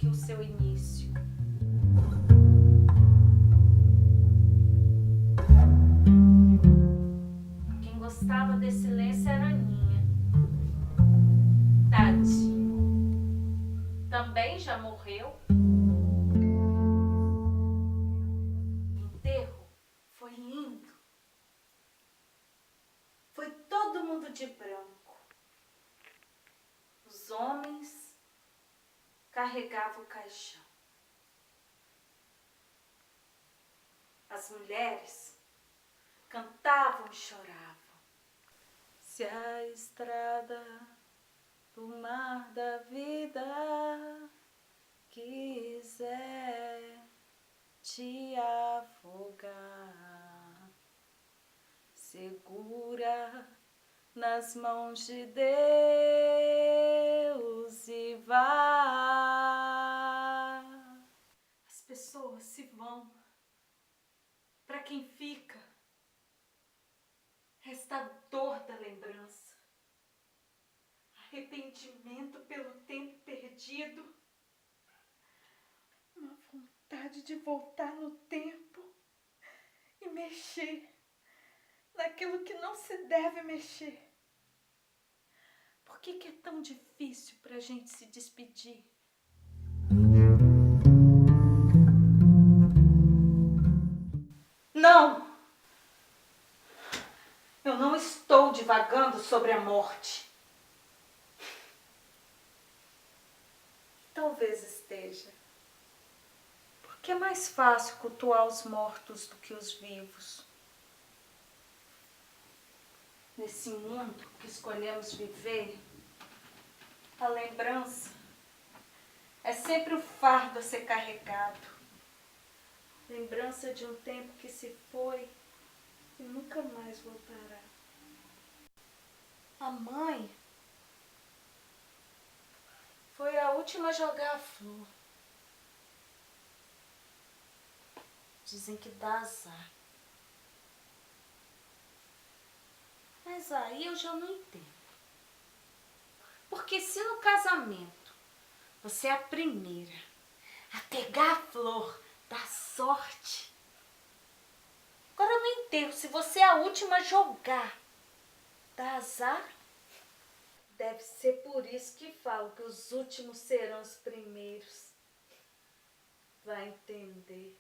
que o seu início. Quem gostava desse silêncio era a Aninha. Tati também já morreu. O enterro foi lindo. Foi todo mundo de branco. Os homens carregavam o caixão. As mulheres cantavam e choravam. Se a estrada do mar da vida quiser te afogar, segura nas mãos de Deus e vá. As pessoas se vão. Para quem fica, resta a dor da lembrança, arrependimento pelo tempo perdido, uma vontade de voltar no tempo e mexer naquilo que não se deve mexer. Por que é tão difícil para a gente se despedir? Não! Eu não estou divagando sobre a morte. Talvez esteja. Porque é mais fácil cultuar os mortos do que os vivos. Nesse mundo que escolhemos viver, a lembrança é sempre o fardo a ser carregado. Lembrança de um tempo que se foi e nunca mais voltará. A mãe foi a última a jogar a flor. Dizem que dá azar. Mas aí eu já não entendo. Porque se no casamento você é a primeira a pegar a flor da sorte, agora eu não entendo. Se você é a última a jogar, dá azar? Deve ser por isso que falo que os últimos serão os primeiros. Vai entender.